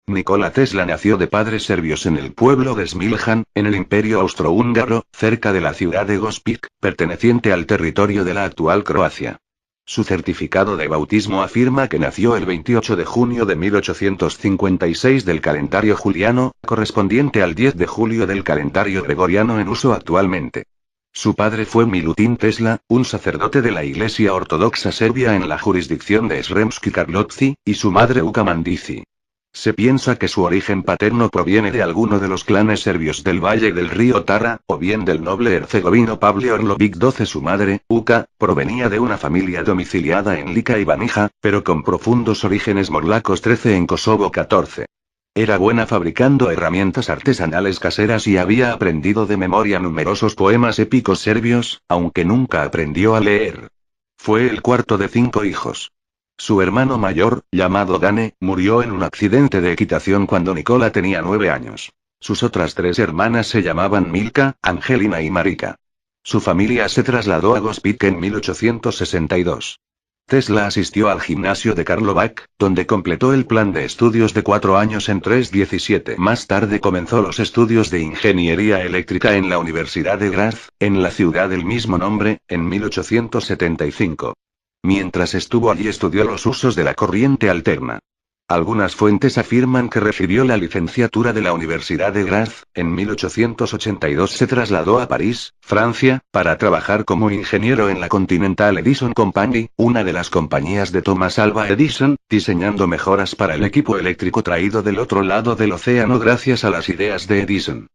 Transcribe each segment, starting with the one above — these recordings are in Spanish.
Nikola Tesla nació de padres serbios en el pueblo de Smiljan, en el Imperio Austrohúngaro, cerca de la ciudad de Gospić, perteneciente al territorio de la actual Croacia. Su certificado de bautismo afirma que nació el 28 de junio de 1856 del calendario juliano, correspondiente al 10 de julio del calendario gregoriano en uso actualmente. Su padre fue Milutin Tesla, un sacerdote de la Iglesia Ortodoxa Serbia en la jurisdicción de Sremski Karlovci, y su madre Uka Mandici. Se piensa que su origen paterno proviene de alguno de los clanes serbios del valle del río Tara, o bien del noble herzegovino Pavle Orlovic XII. Su madre, Uka, provenía de una familia domiciliada en Lika y Banija, pero con profundos orígenes morlacos 13 en Kosovo 14. Era buena fabricando herramientas artesanales caseras y había aprendido de memoria numerosos poemas épicos serbios, aunque nunca aprendió a leer. Fue el cuarto de 5 hijos. Su hermano mayor, llamado Gane, murió en un accidente de equitación cuando Nikola tenía 9 años. Sus otras 3 hermanas se llamaban Milka, Angelina y Marika. Su familia se trasladó a Gospić en 1862. Tesla asistió al gimnasio de Karlovac, donde completó el plan de estudios de 4 años en 3,17. Más tarde comenzó los estudios de ingeniería eléctrica en la Universidad de Graz, en la ciudad del mismo nombre, en 1875. Mientras estuvo allí estudió los usos de la corriente alterna. Algunas fuentes afirman que recibió la licenciatura de la Universidad de Graz. En 1882 se trasladó a París, Francia, para trabajar como ingeniero en la Continental Edison Company, una de las compañías de Thomas Alva Edison, diseñando mejoras para el equipo eléctrico traído del otro lado del océano gracias a las ideas de Edison.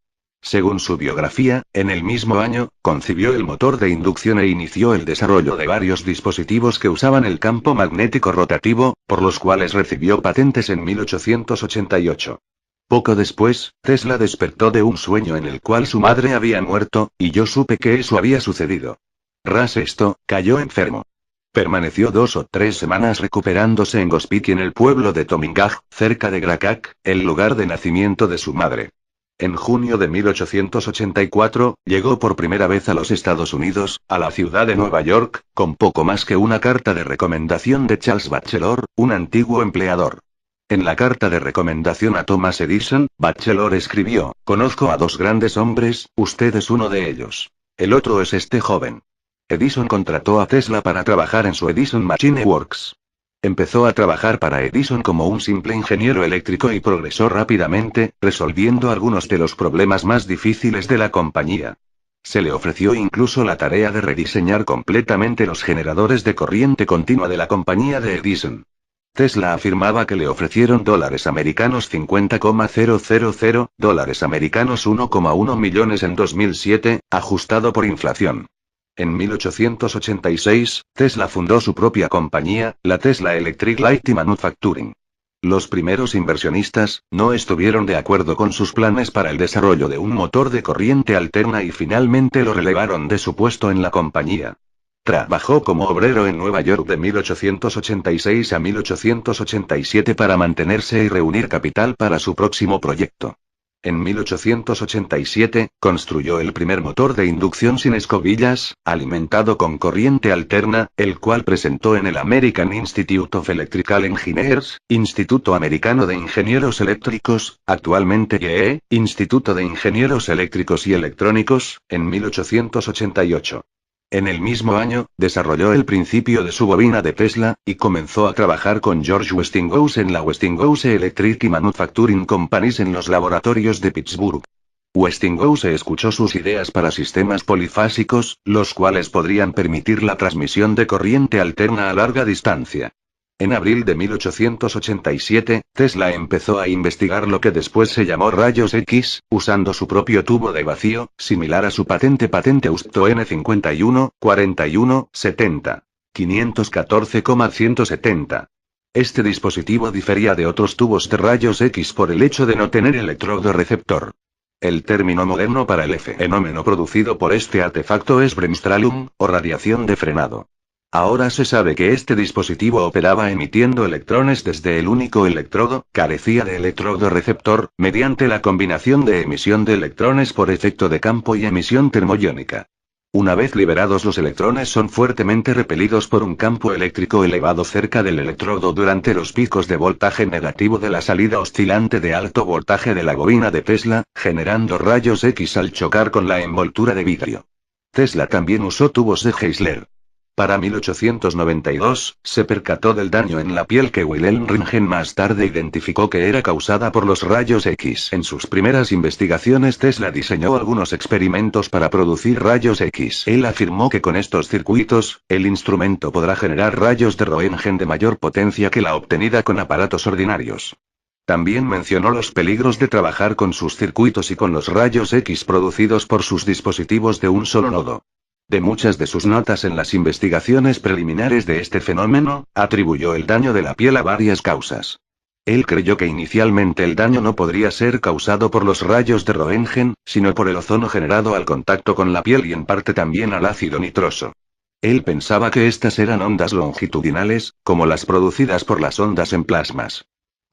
Según su biografía, en el mismo año, concibió el motor de inducción e inició el desarrollo de varios dispositivos que usaban el campo magnético rotativo, por los cuales recibió patentes en 1888. Poco después, Tesla despertó de un sueño en el cual su madre había muerto, y yo supe que eso había sucedido. Ras esto, cayó enfermo. Permaneció 2 o 3 semanas recuperándose en Gospić y en el pueblo de Tomingaj, cerca de Gračac, el lugar de nacimiento de su madre. En junio de 1884, llegó por primera vez a los Estados Unidos, a la ciudad de Nueva York, con poco más que una carta de recomendación de Charles Batchelor, un antiguo empleador. En la carta de recomendación a Thomas Edison, Batchelor escribió: "Conozco a 2 grandes hombres, usted es uno de ellos. El otro es este joven". Edison contrató a Tesla para trabajar en su Edison Machine Works. Empezó a trabajar para Edison como un simple ingeniero eléctrico y progresó rápidamente, resolviendo algunos de los problemas más difíciles de la compañía. Se le ofreció incluso la tarea de rediseñar completamente los generadores de corriente continua de la compañía de Edison. Tesla afirmaba que le ofrecieron $50,000, $1,1 millones en 2007, ajustado por inflación. En 1886, Tesla fundó su propia compañía, la Tesla Electric Light Manufacturing. Los primeros inversionistas no estuvieron de acuerdo con sus planes para el desarrollo de un motor de corriente alterna y finalmente lo relevaron de su puesto en la compañía. Trabajó como obrero en Nueva York de 1886 a 1887 para mantenerse y reunir capital para su próximo proyecto. En 1887, construyó el primer motor de inducción sin escobillas, alimentado con corriente alterna, el cual presentó en el American Institute of Electrical Engineers, Instituto Americano de Ingenieros Eléctricos, actualmente IEE, Instituto de Ingenieros Eléctricos y Electrónicos, en 1888. En el mismo año, desarrolló el principio de su bobina de Tesla, y comenzó a trabajar con George Westinghouse en la Westinghouse Electric Manufacturing Companies en los laboratorios de Pittsburgh. Westinghouse escuchó sus ideas para sistemas polifásicos, los cuales podrían permitir la transmisión de corriente alterna a larga distancia. En abril de 1887, Tesla empezó a investigar lo que después se llamó rayos X, usando su propio tubo de vacío, similar a su patente Usto N51, 41, 70. 514,170. Este dispositivo difería de otros tubos de rayos X por el hecho de no tener electrodo receptor. El término moderno para el fenómeno producido por este artefacto es Bremsstrahlung, o radiación de frenado. Ahora se sabe que este dispositivo operaba emitiendo electrones desde el único electrodo, carecía de electrodo receptor, mediante la combinación de emisión de electrones por efecto de campo y emisión termoiónica. Una vez liberados, los electrones son fuertemente repelidos por un campo eléctrico elevado cerca del electrodo durante los picos de voltaje negativo de la salida oscilante de alto voltaje de la bobina de Tesla, generando rayos X al chocar con la envoltura de vidrio. Tesla también usó tubos de Heisler. Para 1892, se percató del daño en la piel que Wilhelm Röntgen más tarde identificó que era causada por los rayos X. En sus primeras investigaciones, Tesla diseñó algunos experimentos para producir rayos X. Él afirmó que con estos circuitos, el instrumento podrá generar rayos de Röntgen de mayor potencia que la obtenida con aparatos ordinarios. También mencionó los peligros de trabajar con sus circuitos y con los rayos X producidos por sus dispositivos de un solo nodo. De muchas de sus notas en las investigaciones preliminares de este fenómeno, atribuyó el daño de la piel a varias causas. Él creyó que inicialmente el daño no podría ser causado por los rayos de Röntgen, sino por el ozono generado al contacto con la piel y en parte también al ácido nitroso. Él pensaba que estas eran ondas longitudinales, como las producidas por las ondas en plasmas.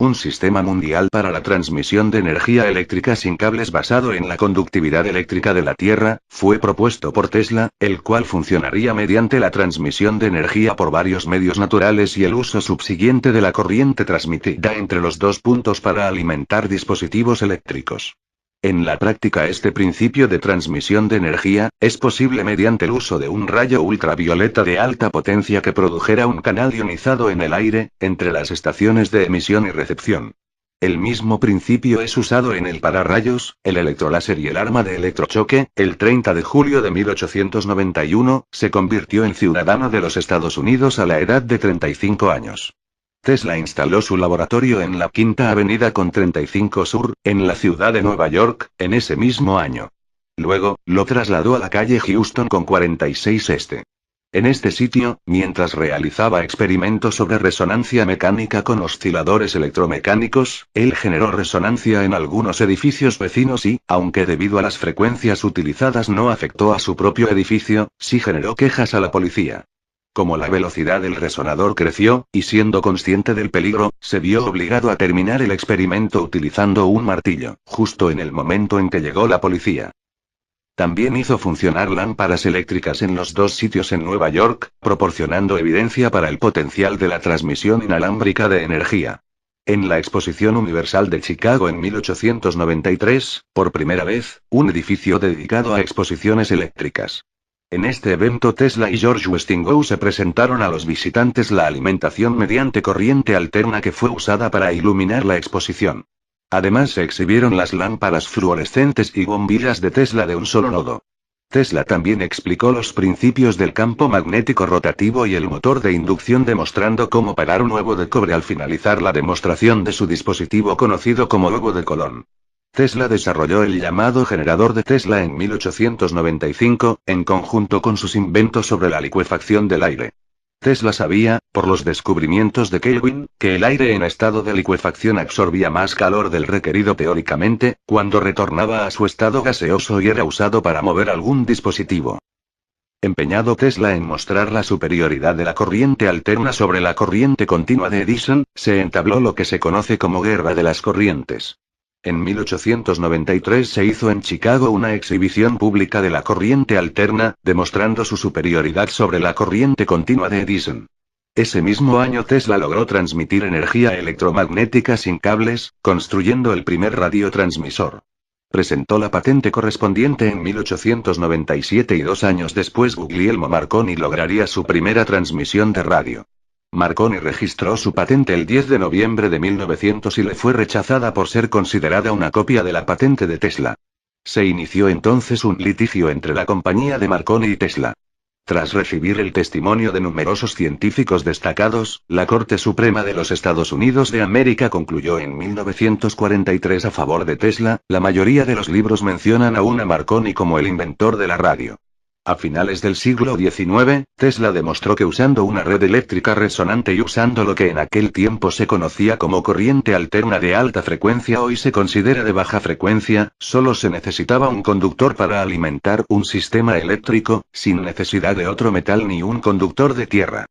Un sistema mundial para la transmisión de energía eléctrica sin cables basado en la conductividad eléctrica de la Tierra, fue propuesto por Tesla, el cual funcionaría mediante la transmisión de energía por varios medios naturales y el uso subsiguiente de la corriente transmitida entre los dos puntos para alimentar dispositivos eléctricos. En la práctica, este principio de transmisión de energía es posible mediante el uso de un rayo ultravioleta de alta potencia que produjera un canal ionizado en el aire, entre las estaciones de emisión y recepción. El mismo principio es usado en el pararrayos, el electroláser y el arma de electrochoque. El 30 de julio de 1891, se convirtió en ciudadano de los Estados Unidos a la edad de 35 años. Tesla instaló su laboratorio en la Quinta Avenida con 35 Sur, en la ciudad de Nueva York, en ese mismo año. Luego, lo trasladó a la calle Houston con 46 Este. En este sitio, mientras realizaba experimentos sobre resonancia mecánica con osciladores electromecánicos, él generó resonancia en algunos edificios vecinos y, aunque debido a las frecuencias utilizadas no afectó a su propio edificio, sí generó quejas a la policía. Como la velocidad del resonador creció, y siendo consciente del peligro, se vio obligado a terminar el experimento utilizando un martillo, justo en el momento en que llegó la policía. También hizo funcionar lámparas eléctricas en los dos sitios en Nueva York, proporcionando evidencia para el potencial de la transmisión inalámbrica de energía. En la Exposición Universal de Chicago en 1893, por primera vez, un edificio dedicado a exposiciones eléctricas. En este evento Tesla y George Westinghouse se presentaron a los visitantes la alimentación mediante corriente alterna que fue usada para iluminar la exposición. Además se exhibieron las lámparas fluorescentes y bombillas de Tesla de un solo nodo. Tesla también explicó los principios del campo magnético rotativo y el motor de inducción, demostrando cómo parar un huevo de cobre al finalizar la demostración de su dispositivo conocido como huevo de Colón. Tesla desarrolló el llamado generador de Tesla en 1895, en conjunto con sus inventos sobre la licuefacción del aire. Tesla sabía, por los descubrimientos de Kelvin, que el aire en estado de licuefacción absorbía más calor del requerido teóricamente, cuando retornaba a su estado gaseoso y era usado para mover algún dispositivo. Empeñado Tesla en mostrar la superioridad de la corriente alterna sobre la corriente continua de Edison, se entabló lo que se conoce como Guerra de las Corrientes. En 1893 se hizo en Chicago una exhibición pública de la corriente alterna, demostrando su superioridad sobre la corriente continua de Edison. Ese mismo año Tesla logró transmitir energía electromagnética sin cables, construyendo el primer radiotransmisor. Presentó la patente correspondiente en 1897 y 2 años después Guglielmo Marconi lograría su primera transmisión de radio. Marconi registró su patente el 10 de noviembre de 1900 y le fue rechazada por ser considerada una copia de la patente de Tesla. Se inició entonces un litigio entre la compañía de Marconi y Tesla. Tras recibir el testimonio de numerosos científicos destacados, la Corte Suprema de los Estados Unidos de América concluyó en 1943 a favor de Tesla. La mayoría de los libros mencionan aún a Marconi como el inventor de la radio. A finales del siglo XIX, Tesla demostró que usando una red eléctrica resonante y usando lo que en aquel tiempo se conocía como corriente alterna de alta frecuencia, hoy se considera de baja frecuencia, solo se necesitaba un conductor para alimentar un sistema eléctrico, sin necesidad de otro metal ni un conductor de tierra.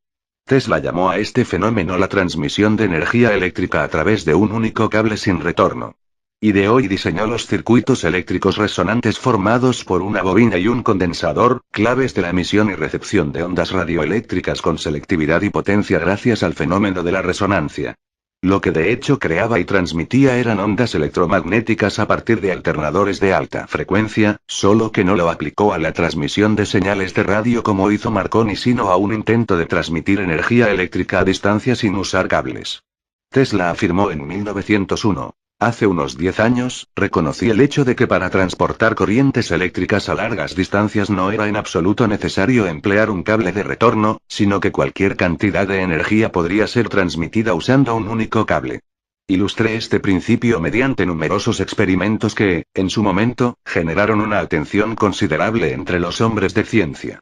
Tesla llamó a este fenómeno la transmisión de energía eléctrica a través de un único cable sin retorno. Ideó y diseñó los circuitos eléctricos resonantes formados por una bobina y un condensador, claves de la emisión y recepción de ondas radioeléctricas con selectividad y potencia gracias al fenómeno de la resonancia. Lo que de hecho creaba y transmitía eran ondas electromagnéticas a partir de alternadores de alta frecuencia, solo que no lo aplicó a la transmisión de señales de radio como hizo Marconi, sino a un intento de transmitir energía eléctrica a distancia sin usar cables. Tesla afirmó en 1901. Hace unos 10 años, reconocí el hecho de que para transportar corrientes eléctricas a largas distancias no era en absoluto necesario emplear un cable de retorno, sino que cualquier cantidad de energía podría ser transmitida usando un único cable. Ilustré este principio mediante numerosos experimentos que, en su momento, generaron una atención considerable entre los hombres de ciencia.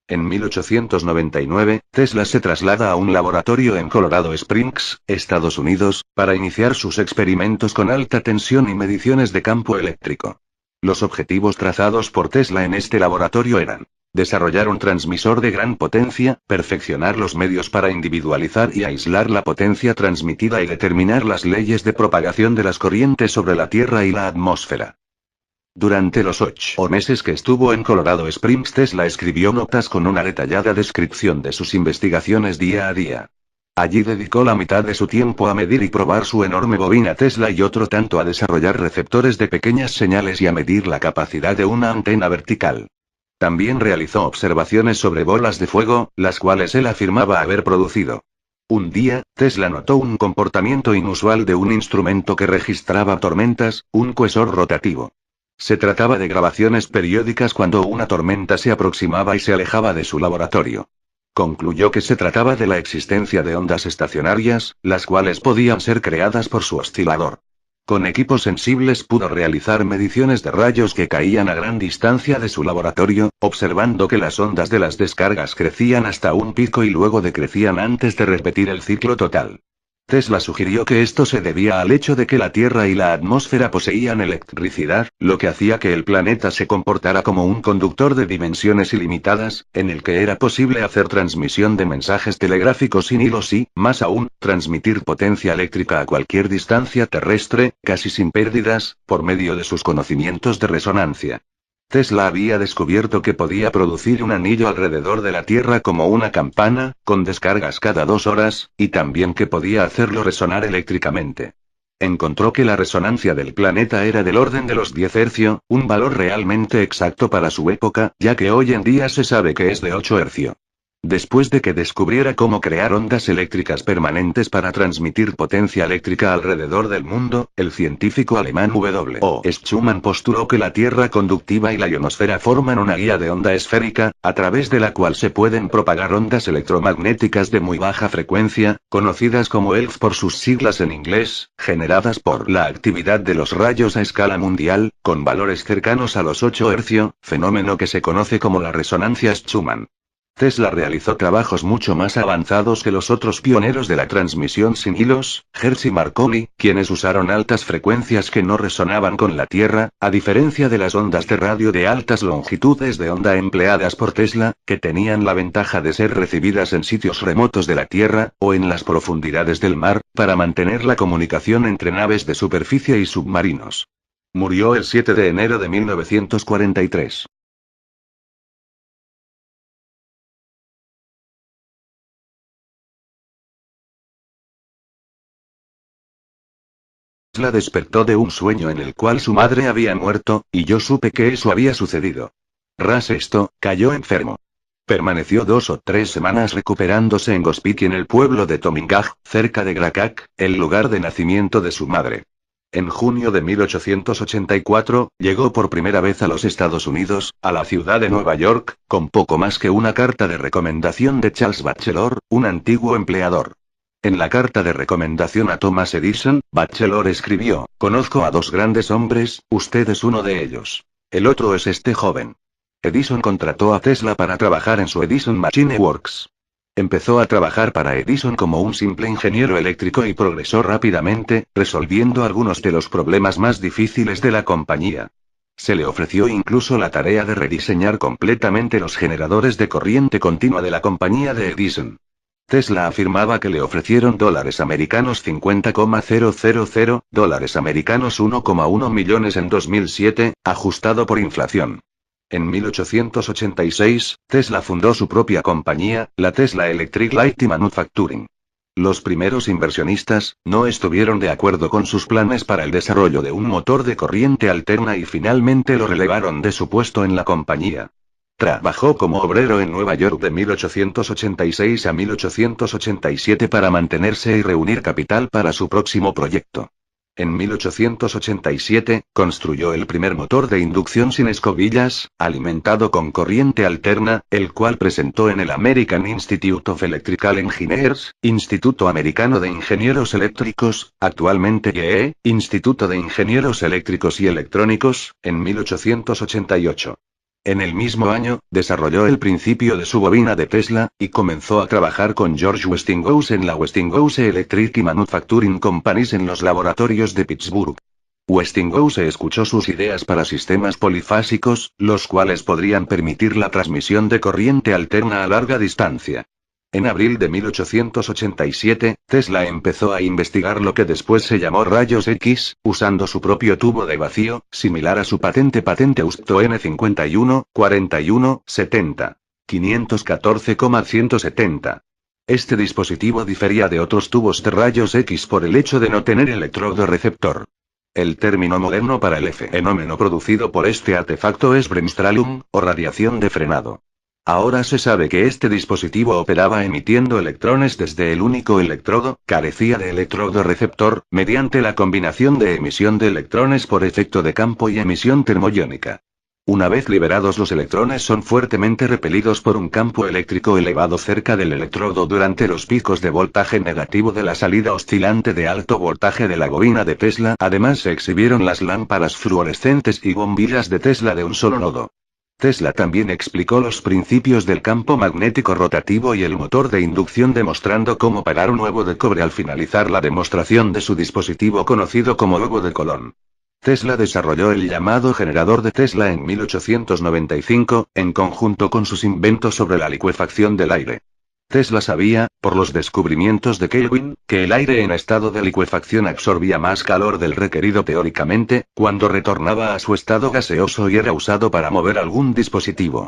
En 1899, Tesla se traslada a un laboratorio en Colorado Springs, Estados Unidos, para iniciar sus experimentos con alta tensión y mediciones de campo eléctrico. Los objetivos trazados por Tesla en este laboratorio eran: desarrollar un transmisor de gran potencia, perfeccionar los medios para individualizar y aislar la potencia transmitida y determinar las leyes de propagación de las corrientes sobre la Tierra y la atmósfera. Durante los 8 meses que estuvo en Colorado Springs, Tesla escribió notas con una detallada descripción de sus investigaciones día a día. Allí dedicó la mitad de su tiempo a medir y probar su enorme bobina Tesla y otro tanto a desarrollar receptores de pequeñas señales y a medir la capacidad de una antena vertical. También realizó observaciones sobre bolas de fuego, las cuales él afirmaba haber producido. Un día, Tesla notó un comportamiento inusual de un instrumento que registraba tormentas, un cursor rotativo. Se trataba de grabaciones periódicas cuando una tormenta se aproximaba y se alejaba de su laboratorio. Concluyó que se trataba de la existencia de ondas estacionarias, las cuales podían ser creadas por su oscilador. Con equipos sensibles pudo realizar mediciones de rayos que caían a gran distancia de su laboratorio, observando que las ondas de las descargas crecían hasta un pico y luego decrecían antes de repetir el ciclo total. Tesla sugirió que esto se debía al hecho de que la Tierra y la atmósfera poseían electricidad, lo que hacía que el planeta se comportara como un conductor de dimensiones ilimitadas, en el que era posible hacer transmisión de mensajes telegráficos sin hilos y, más aún, transmitir potencia eléctrica a cualquier distancia terrestre, casi sin pérdidas, por medio de sus conocimientos de resonancia. Tesla había descubierto que podía producir un anillo alrededor de la Tierra como una campana, con descargas cada 2 horas, y también que podía hacerlo resonar eléctricamente. Encontró que la resonancia del planeta era del orden de los 10 hercio, un valor realmente exacto para su época, ya que hoy en día se sabe que es de 8 hercio. Después de que descubriera cómo crear ondas eléctricas permanentes para transmitir potencia eléctrica alrededor del mundo, el científico alemán W. O. Schumann postuló que la Tierra conductiva y la ionosfera forman una guía de onda esférica, a través de la cual se pueden propagar ondas electromagnéticas de muy baja frecuencia, conocidas como ELF por sus siglas en inglés, generadas por la actividad de los rayos a escala mundial, con valores cercanos a los 8 hercio, fenómeno que se conoce como la resonancia Schumann. Tesla realizó trabajos mucho más avanzados que los otros pioneros de la transmisión sin hilos, Hertz y Marconi, quienes usaron altas frecuencias que no resonaban con la Tierra, a diferencia de las ondas de radio de altas longitudes de onda empleadas por Tesla, que tenían la ventaja de ser recibidas en sitios remotos de la Tierra, o en las profundidades del mar, para mantener la comunicación entre naves de superficie y submarinos. Murió el 7 de enero de 1943. Tesla despertó de un sueño en el cual su madre había muerto, y yo supe que eso había sucedido. Tras esto, cayó enfermo. Permaneció 2 o 3 semanas recuperándose en Gospic y en el pueblo de Tomingaj, cerca de Grakac, el lugar de nacimiento de su madre. En junio de 1884, llegó por primera vez a los Estados Unidos, a la ciudad de Nueva York, con poco más que una carta de recomendación de Charles Batchelor, un antiguo empleador. En la carta de recomendación a Thomas Edison, Batchelor escribió: "Conozco a 2 grandes hombres, usted es uno de ellos. El otro es este joven". Edison contrató a Tesla para trabajar en su Edison Machine Works. Empezó a trabajar para Edison como un simple ingeniero eléctrico y progresó rápidamente, resolviendo algunos de los problemas más difíciles de la compañía. Se le ofreció incluso la tarea de rediseñar completamente los generadores de corriente continua de la compañía de Edison. Tesla afirmaba que le ofrecieron dólares americanos 50,000, dólares americanos 1,1 millones en 2007, ajustado por inflación. En 1886, Tesla fundó su propia compañía, la Tesla Electric Light Manufacturing. Los primeros inversionistas no estuvieron de acuerdo con sus planes para el desarrollo de un motor de corriente alterna y finalmente lo relevaron de su puesto en la compañía. Trabajó como obrero en Nueva York de 1886 a 1887 para mantenerse y reunir capital para su próximo proyecto. En 1887, construyó el primer motor de inducción sin escobillas, alimentado con corriente alterna, el cual presentó en el American Institute of Electrical Engineers, Instituto Americano de Ingenieros Eléctricos, actualmente IEE, Instituto de Ingenieros Eléctricos y Electrónicos, en 1888. En el mismo año, desarrolló el principio de su bobina de Tesla, y comenzó a trabajar con George Westinghouse en la Westinghouse Electric Manufacturing Companies en los laboratorios de Pittsburgh. Westinghouse escuchó sus ideas para sistemas polifásicos, los cuales podrían permitir la transmisión de corriente alterna a larga distancia. En abril de 1887, Tesla empezó a investigar lo que después se llamó rayos X, usando su propio tubo de vacío, similar a su patente Austo N51, 41, 70. 514,170. Este dispositivo difería de otros tubos de rayos X por el hecho de no tener electrodo receptor. El término moderno para el fenómeno producido por este artefacto es bremsstrahlung, o radiación de frenado. Ahora se sabe que este dispositivo operaba emitiendo electrones desde el único electrodo, carecía de electrodo receptor, mediante la combinación de emisión de electrones por efecto de campo y emisión termoiónica. Una vez liberados, los electrones son fuertemente repelidos por un campo eléctrico elevado cerca del electrodo durante los picos de voltaje negativo de la salida oscilante de alto voltaje de la bobina de Tesla. Además se exhibieron las lámparas fluorescentes y bombillas de Tesla de un solo nodo. Tesla también explicó los principios del campo magnético rotativo y el motor de inducción, demostrando cómo parar un huevo de cobre al finalizar la demostración de su dispositivo conocido como huevo de Colón. Tesla desarrolló el llamado generador de Tesla en 1895, en conjunto con sus inventos sobre la licuefacción del aire. Tesla sabía, por los descubrimientos de Kelvin, que el aire en estado de licuefacción absorbía más calor del requerido teóricamente, cuando retornaba a su estado gaseoso y era usado para mover algún dispositivo.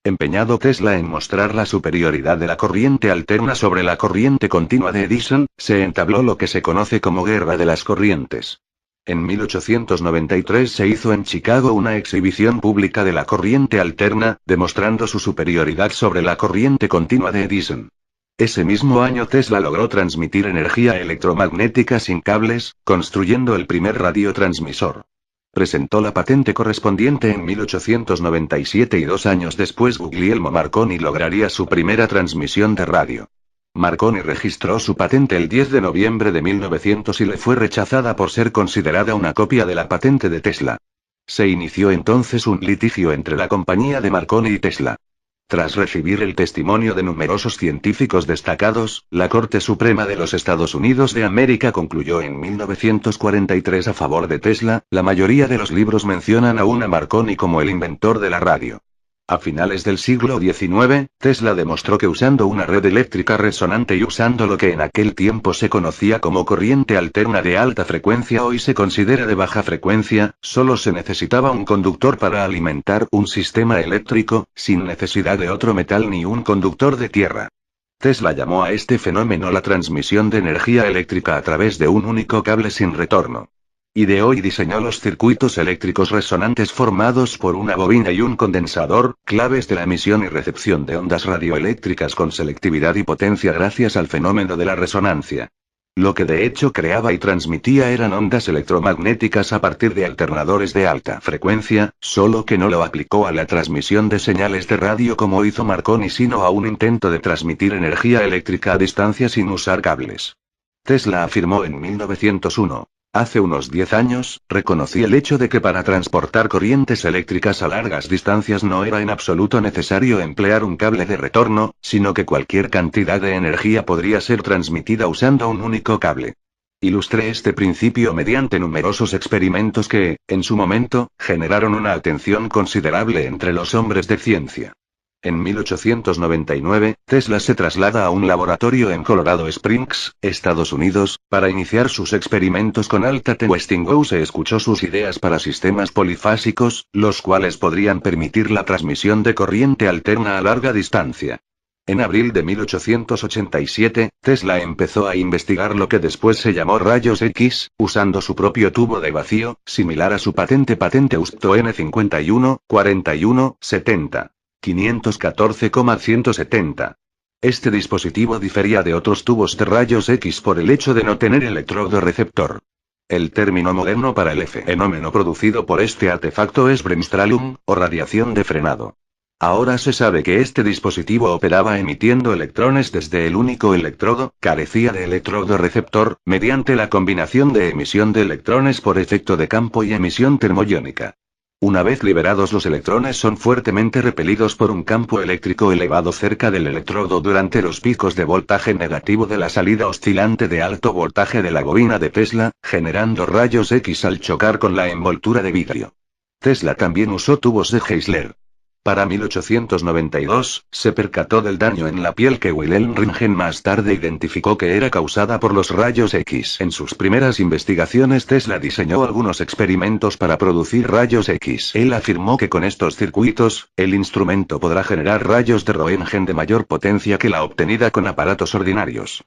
Empeñado Tesla en mostrar la superioridad de la corriente alterna sobre la corriente continua de Edison, se entabló lo que se conoce como Guerra de las Corrientes. En 1893 se hizo en Chicago una exhibición pública de la corriente alterna, demostrando su superioridad sobre la corriente continua de Edison. Ese mismo año Tesla logró transmitir energía electromagnética sin cables, construyendo el primer radiotransmisor. Presentó la patente correspondiente en 1897 y 2 años después Guglielmo Marconi lograría su primera transmisión de radio. Marconi registró su patente el 10 de noviembre de 1900 y le fue rechazada por ser considerada una copia de la patente de Tesla. Se inició entonces un litigio entre la compañía de Marconi y Tesla. Tras recibir el testimonio de numerosos científicos destacados, la Corte Suprema de los Estados Unidos de América concluyó en 1943 a favor de Tesla. La mayoría de los libros mencionan aún a Marconi como el inventor de la radio. A finales del siglo XIX, Tesla demostró que usando una red eléctrica resonante y usando lo que en aquel tiempo se conocía como corriente alterna de alta frecuencia, hoy se considera de baja frecuencia, solo se necesitaba un conductor para alimentar un sistema eléctrico, sin necesidad de otro metal ni un conductor de tierra. Tesla llamó a este fenómeno la transmisión de energía eléctrica a través de un único cable sin retorno. Ideó y diseñó los circuitos eléctricos resonantes formados por una bobina y un condensador, claves de la emisión y recepción de ondas radioeléctricas con selectividad y potencia gracias al fenómeno de la resonancia. Lo que de hecho creaba y transmitía eran ondas electromagnéticas a partir de alternadores de alta frecuencia, solo que no lo aplicó a la transmisión de señales de radio como hizo Marconi, sino a un intento de transmitir energía eléctrica a distancia sin usar cables. Tesla afirmó en 1901. Hace unos 10 años, reconocí el hecho de que para transportar corrientes eléctricas a largas distancias no era en absoluto necesario emplear un cable de retorno, sino que cualquier cantidad de energía podría ser transmitida usando un único cable. Ilustré este principio mediante numerosos experimentos que, en su momento, generaron una atención considerable entre los hombres de ciencia. En 1899, Tesla se traslada a un laboratorio en Colorado Springs, Estados Unidos, para iniciar sus experimentos con alta tensión. Westinghouse escuchó sus ideas para sistemas polifásicos, los cuales podrían permitir la transmisión de corriente alterna a larga distancia. En abril de 1887, Tesla empezó a investigar lo que después se llamó rayos X, usando su propio tubo de vacío, similar a su patente Usto N51, 41, 70. 514,170. Este dispositivo difería de otros tubos de rayos X por el hecho de no tener electrodo receptor. El término moderno para el fenómeno producido por este artefacto es bremsstrahlung, o radiación de frenado. Ahora se sabe que este dispositivo operaba emitiendo electrones desde el único electrodo, carecía de electrodo receptor, mediante la combinación de emisión de electrones por efecto de campo y emisión termoiónica. Una vez liberados, los electrones son fuertemente repelidos por un campo eléctrico elevado cerca del electrodo durante los picos de voltaje negativo de la salida oscilante de alto voltaje de la bobina de Tesla, generando rayos X al chocar con la envoltura de vidrio. Tesla también usó tubos de Heisler. Para 1892, se percató del daño en la piel que Wilhelm Röntgen más tarde identificó que era causada por los rayos X. En sus primeras investigaciones, Tesla diseñó algunos experimentos para producir rayos X. Él afirmó que con estos circuitos, el instrumento podrá generar rayos de Röntgen de mayor potencia que la obtenida con aparatos ordinarios.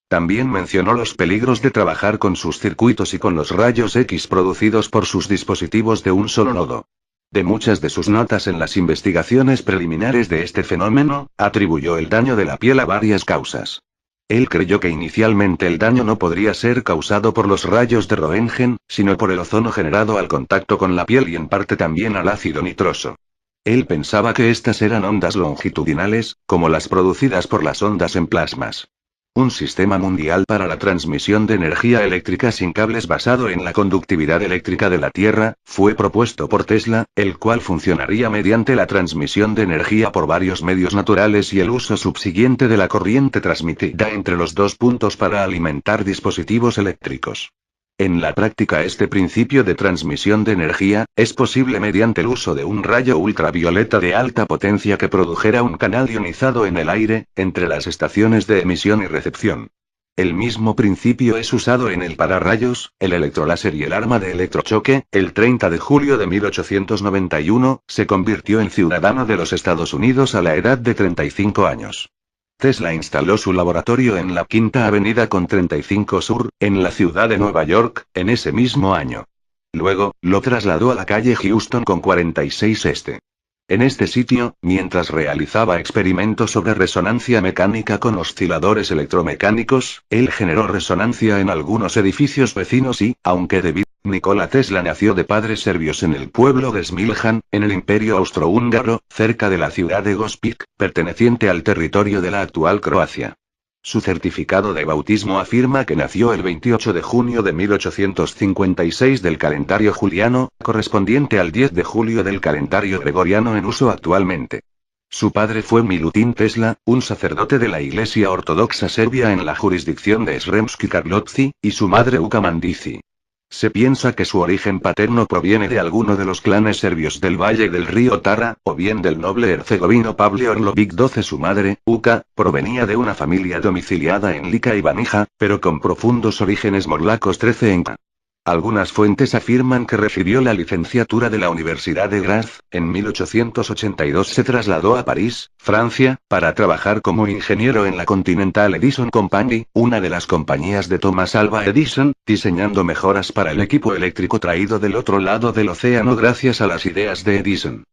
También mencionó los peligros de trabajar con sus circuitos y con los rayos X producidos por sus dispositivos de un solo nodo. De muchas de sus notas en las investigaciones preliminares de este fenómeno, atribuyó el daño de la piel a varias causas. Él creyó que inicialmente el daño no podría ser causado por los rayos de Röntgen, sino por el ozono generado al contacto con la piel y en parte también al ácido nitroso. Él pensaba que estas eran ondas longitudinales, como las producidas por las ondas en plasmas. Un sistema mundial para la transmisión de energía eléctrica sin cables basado en la conductividad eléctrica de la Tierra, fue propuesto por Tesla, el cual funcionaría mediante la transmisión de energía por varios medios naturales y el uso subsiguiente de la corriente transmitida entre los dos puntos para alimentar dispositivos eléctricos. En la práctica, este principio de transmisión de energía es posible mediante el uso de un rayo ultravioleta de alta potencia que produjera un canal ionizado en el aire, entre las estaciones de emisión y recepción. El mismo principio es usado en el pararrayos, el electroláser y el arma de electrochoque. El 30 de julio de 1891, se convirtió en ciudadano de los Estados Unidos a la edad de 35 años. Tesla instaló su laboratorio en la Quinta Avenida con 35 Sur, en la ciudad de Nueva York, en ese mismo año. Luego, lo trasladó a la calle Houston con 46 Este. En este sitio, mientras realizaba experimentos sobre resonancia mecánica con osciladores electromecánicos, él generó resonancia en algunos edificios vecinos y, aunque Nikola Tesla nació de padres serbios en el pueblo de Smiljan, en el Imperio Austrohúngaro, cerca de la ciudad de Gospić, perteneciente al territorio de la actual Croacia. Su certificado de bautismo afirma que nació el 28 de junio de 1856 del calendario juliano, correspondiente al 10 de julio del calendario gregoriano en uso actualmente. Su padre fue Milutin Tesla, un sacerdote de la Iglesia Ortodoxa Serbia en la jurisdicción de Sremski Karlovci, y su madre Uka Mandici. Se piensa que su origen paterno proviene de alguno de los clanes serbios del valle del río Tara, o bien del noble herzegovino Pavle Orlović XII. Su madre, Uka, provenía de una familia domiciliada en Lika y Banija, pero con profundos orígenes morlacos 13 en K. Algunas fuentes afirman que recibió la licenciatura de la Universidad de Graz. En 1882 se trasladó a París, Francia, para trabajar como ingeniero en la Continental Edison Company, una de las compañías de Thomas Alva Edison, diseñando mejoras para el equipo eléctrico traído del otro lado del océano gracias a las ideas de Edison.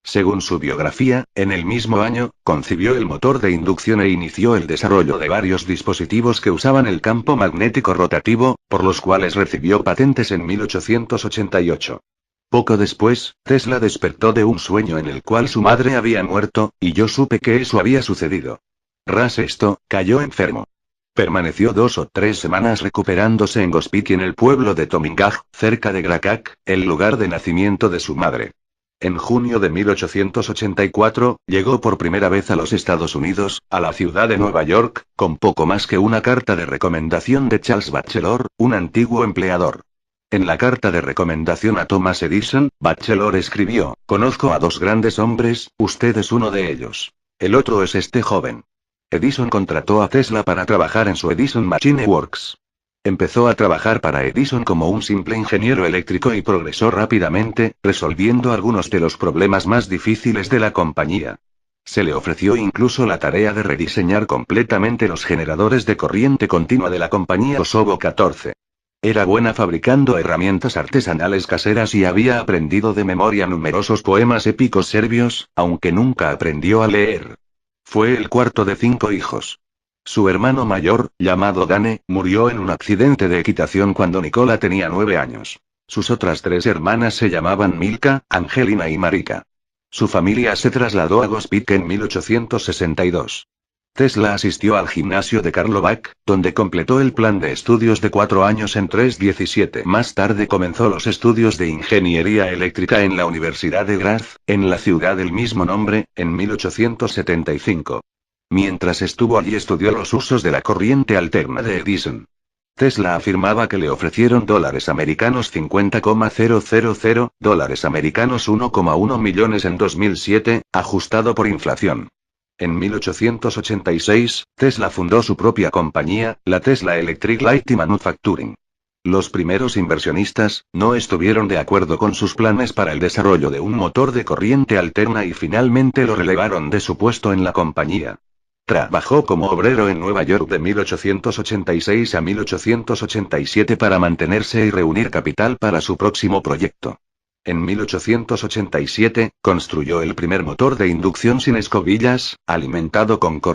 Según su biografía, en el mismo año, concibió el motor de inducción e inició el desarrollo de varios dispositivos que usaban el campo magnético rotativo, por los cuales recibió patentes en 1888. Poco después, Tesla despertó de un sueño en el cual su madre había muerto, y yo supe que eso había sucedido. Tras esto, cayó enfermo. Permaneció 2 o 3 semanas recuperándose en Gospić y en el pueblo de Tomingaj, cerca de Gračac, el lugar de nacimiento de su madre. En junio de 1884, llegó por primera vez a los Estados Unidos, a la ciudad de Nueva York, con poco más que una carta de recomendación de Charles Batchelor, un antiguo empleador. En la carta de recomendación a Thomas Edison, Batchelor escribió: "Conozco a dos grandes hombres, usted es uno de ellos. El otro es este joven". Edison contrató a Tesla para trabajar en su Edison Machine Works. Empezó a trabajar para Edison como un simple ingeniero eléctrico y progresó rápidamente, resolviendo algunos de los problemas más difíciles de la compañía. Se le ofreció incluso la tarea de rediseñar completamente los generadores de corriente continua de la compañía Osobo 14. Era buena fabricando herramientas artesanales caseras y había aprendido de memoria numerosos poemas épicos serbios, aunque nunca aprendió a leer. Fue el cuarto de 5 hijos. Su hermano mayor, llamado Dane, murió en un accidente de equitación cuando Nikola tenía 9 años. Sus otras 3 hermanas se llamaban Milka, Angelina y Marika. Su familia se trasladó a Gospic en 1862. Tesla asistió al gimnasio de Karlovac, donde completó el plan de estudios de 4 años en 3:17. Más tarde comenzó los estudios de ingeniería eléctrica en la Universidad de Graz, en la ciudad del mismo nombre, en 1875. Mientras estuvo allí estudió los usos de la corriente alterna de Edison. Tesla afirmaba que le ofrecieron dólares americanos $50,000, dólares americanos 1,1 millones en 2007, ajustado por inflación. En 1886, Tesla fundó su propia compañía, la Tesla Electric Light Manufacturing. Los primeros inversionistas no estuvieron de acuerdo con sus planes para el desarrollo de un motor de corriente alterna y finalmente lo relevaron de su puesto en la compañía. Trabajó como obrero en Nueva York de 1886 a 1887 para mantenerse y reunir capital para su próximo proyecto. En 1887, construyó el primer motor de inducción sin escobillas, alimentado con corriente